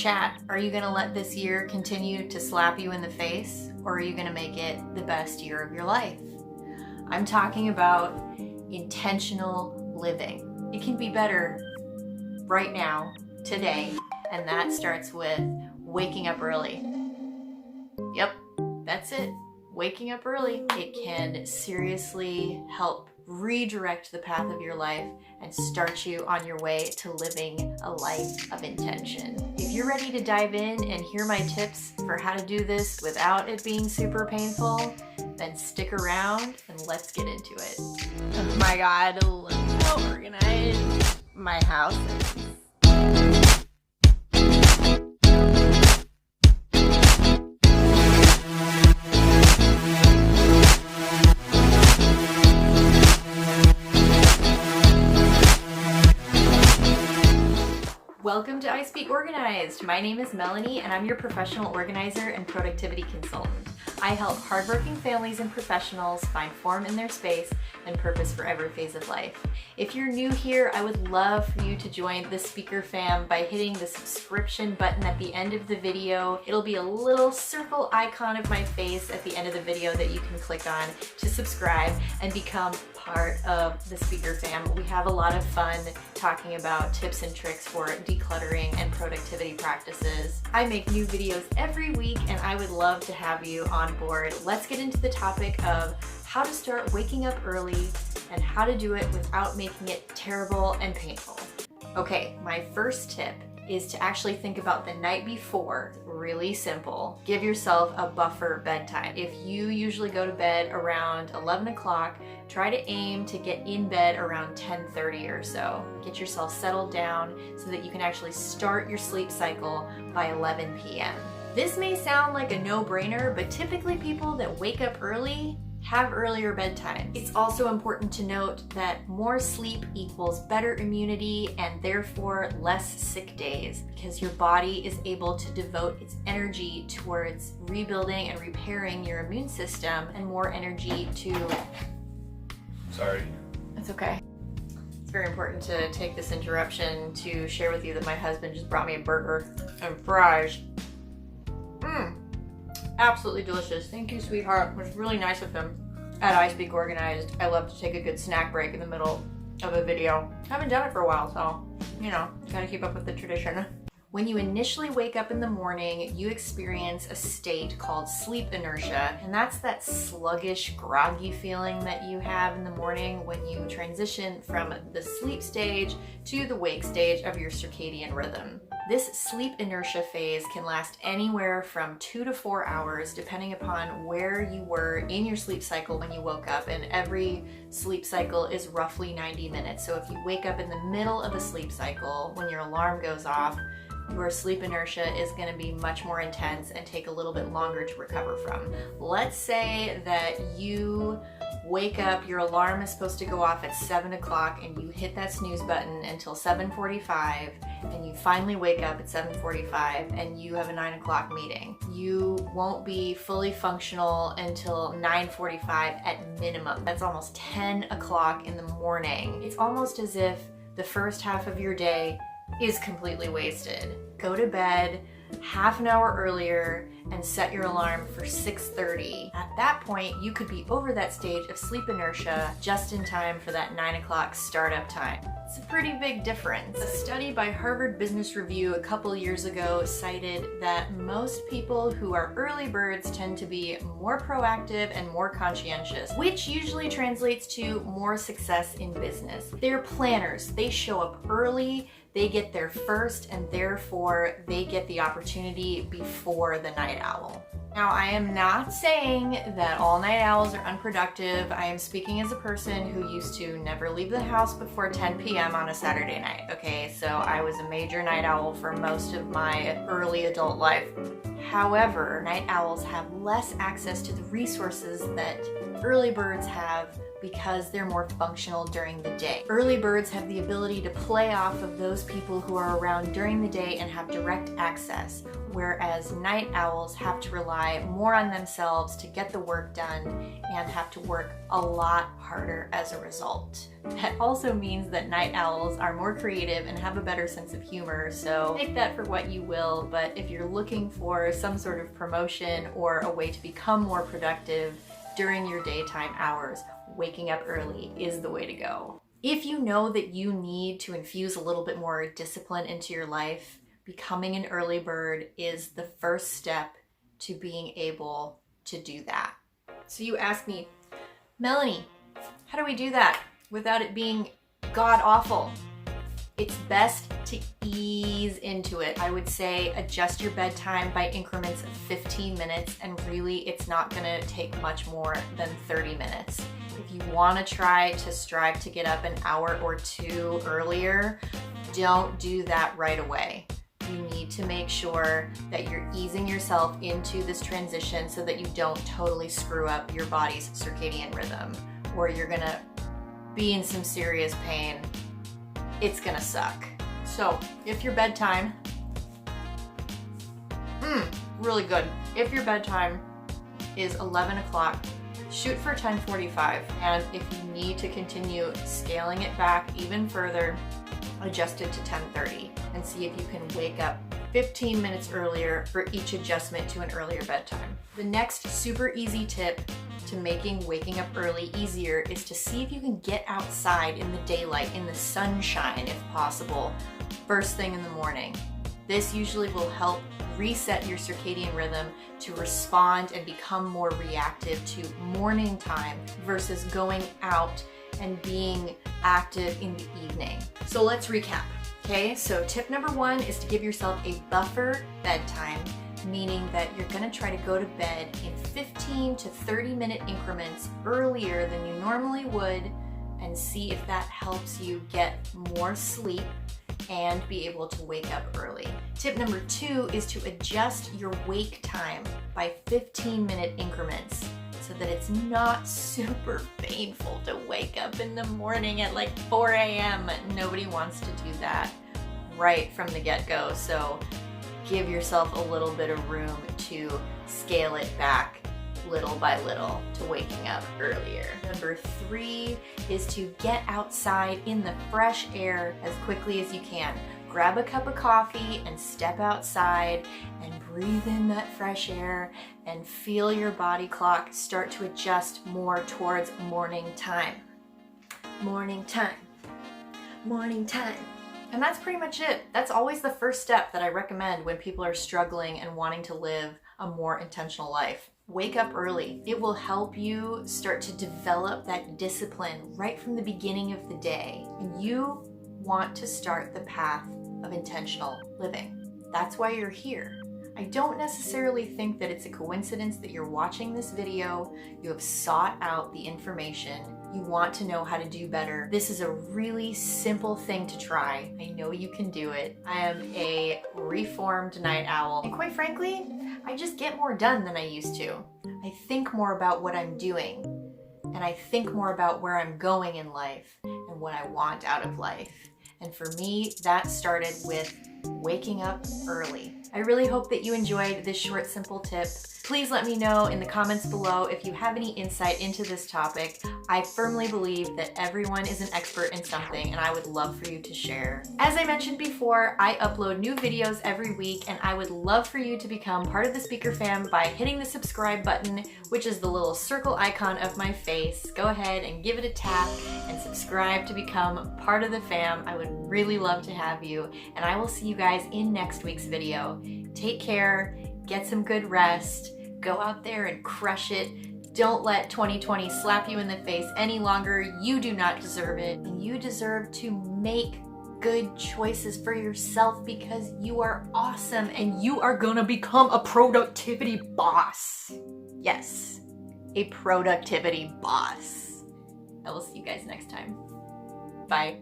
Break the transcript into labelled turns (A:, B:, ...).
A: Chat, are you gonna let this year continue to slap you in the face, or are you gonna make it the best year of your life? I'm talking about intentional living. It can be better right now, today, and that starts with waking up early. Yep, that's it. Waking up early. It can seriously help redirect the path of your life and start you on your way to living a life of intention. If you're ready to dive in and hear my tips for how to do this without it being super painful, then stick around and let's get into it. Oh my God, look how organized my house is. Welcome to I Speak Organized. My name is Melanie and I'm your professional organizer and productivity consultant. I help hardworking families and professionals find form in their space and purpose for every phase of life. If you're new here, I would love for you to join the Speaker Fam by hitting the subscription button at the end of the video. It'll be a little circle icon of my face at the end of the video that you can click on to subscribe and become part of the Speaker Fam. We have a lot of fun talking about tips and tricks for decluttering and productivity practices. I make new videos every week and I would love to have you on board. Let's get into the topic of how to start waking up early and how to do it without making it terrible and painful. Okay, my first tip is to actually think about the night before. Really simple. Give yourself a buffer bedtime. If you usually go to bed around 11 o'clock, try to aim to get in bed around 10:30 or so. Get yourself settled down so that you can actually start your sleep cycle by 11 p.m. This may sound like a no-brainer, but typically people that wake up early have earlier bedtime. It's also important to note that more sleep equals better immunity and therefore less sick days, because your body is able to devote its energy towards rebuilding and repairing your immune system and more energy to...
B: Sorry.
A: It's okay. It's very important to take this interruption to share with you that my husband just brought me a burger and fries. Absolutely delicious. Thank you, sweetheart. It was really nice of him. At I Speak Organized, I love to take a good snack break in the middle of a video. I haven't done it for a while, so, you know, gotta keep up with the tradition. When you initially wake up in the morning, you experience a state called sleep inertia, and that's that sluggish, groggy feeling that you have in the morning when you transition from the sleep stage to the wake stage of your circadian rhythm. This sleep inertia phase can last anywhere from 2 to 4 hours, depending upon where you were in your sleep cycle when you woke up, and every sleep cycle is roughly 90 minutes. So if you wake up in the middle of a sleep cycle, when your alarm goes off, your sleep inertia is going to be much more intense and take a little bit longer to recover from. Let's say that you wake up, your alarm is supposed to go off at 7 o'clock and you hit that snooze button until 7:45 and you finally wake up at 7:45 and you have a 9 o'clock meeting. You won't be fully functional until 9:45 at minimum. That's almost 10 o'clock in the morning. It's almost as if the first half of your day is completely wasted. Go to bed half an hour earlier and set your alarm for 6:30. At that point, you could be over that stage of sleep inertia just in time for that 9 o'clock startup time. It's a pretty big difference. A study by Harvard Business Review a couple years ago cited that most people who are early birds tend to be more proactive and more conscientious, which usually translates to more success in business. They're planners. They show up early, they get there first, and therefore they get the opportunity before the night owl. Now, I am not saying that all night owls are unproductive. I am speaking as a person who used to never leave the house before 10 p.m. on a Saturday night, okay? So I was a major night owl for most of my early adult life. However, night owls have less access to the resources that early birds have because they're more functional during the day. Early birds have the ability to play off of those people who are around during the day and have direct access, whereas night owls have to rely more on themselves to get the work done and have to work a lot harder as a result. That also means that night owls are more creative and have a better sense of humor, so take that for what you will, but if you're looking for some sort of promotion or a way to become more productive during your daytime hours, waking up early is the way to go. If you know that you need to infuse a little bit more discipline into your life, becoming an early bird is the first step to being able to do that. So you ask me, Melanie, how do we do that without it being god awful? It's best to ease into it. I would say adjust your bedtime by increments of 15 minutes, and really it's not gonna take much more than 30 minutes. If you wanna try to strive to get up an hour or two earlier, don't do that right away. You need to make sure that you're easing yourself into this transition so that you don't totally screw up your body's circadian rhythm, or you're gonna be in some serious pain. It's gonna suck. So if your bedtime, really good. If your bedtime is 11 o'clock, shoot for 10:45. And if you need to continue scaling it back even further, adjust it to 10:30 and see if you can wake up 15 minutes earlier for each adjustment to an earlier bedtime. The next super easy tip to making waking up early easier is to see if you can get outside in the daylight, in the sunshine if possible, first thing in the morning. This usually will help reset your circadian rhythm to respond and become more reactive to morning time versus going out and being active in the evening. So let's recap. Okay, so tip number one is to give yourself a buffer bedtime, meaning that you're gonna try to go to bed in 15 to 30 minute increments earlier than you normally would, and see if that helps you get more sleep and be able to wake up early. Tip number two is to adjust your wake time by 15-minute increments so that it's not super painful to wake up in the morning at like 4 a.m. Nobody wants to do that right from the get-go, so give yourself a little bit of room to scale it back little by little to waking up earlier. Number three is to get outside in the fresh air as quickly as you can. Grab a cup of coffee and step outside and breathe in that fresh air and feel your body clock start to adjust more towards morning time. Morning time. Morning time. And that's pretty much it. That's always the first step that I recommend when people are struggling and wanting to live a more intentional life. Wake up early. It will help you start to develop that discipline right from the beginning of the day. And you want to start the path of intentional living. That's why you're here. I don't necessarily think that it's a coincidence that you're watching this video. You have sought out the information. You want to know how to do better. This is a really simple thing to try. I know you can do it. I am a reformed night owl. And quite frankly, I just get more done than I used to. I think more about what I'm doing. And I think more about where I'm going in life and what I want out of life. And for me, that started with waking up early. I really hope that you enjoyed this short, simple tip. Please let me know in the comments below if you have any insight into this topic. I firmly believe that everyone is an expert in something, and I would love for you to share. As I mentioned before, I upload new videos every week, and I would love for you to become part of the Speaker Fam by hitting the subscribe button, which is the little circle icon of my face. Go ahead and give it a tap and subscribe to become part of the fam. I would really love to have you, and I will see you guys in next week's video. Take care, get some good rest, go out there and crush it. Don't let 2020 slap you in the face any longer. You do not deserve it, and you deserve to make good choices for yourself because you are awesome and you are gonna become a productivity boss. Yes, a productivity boss. I will see you guys next time. Bye.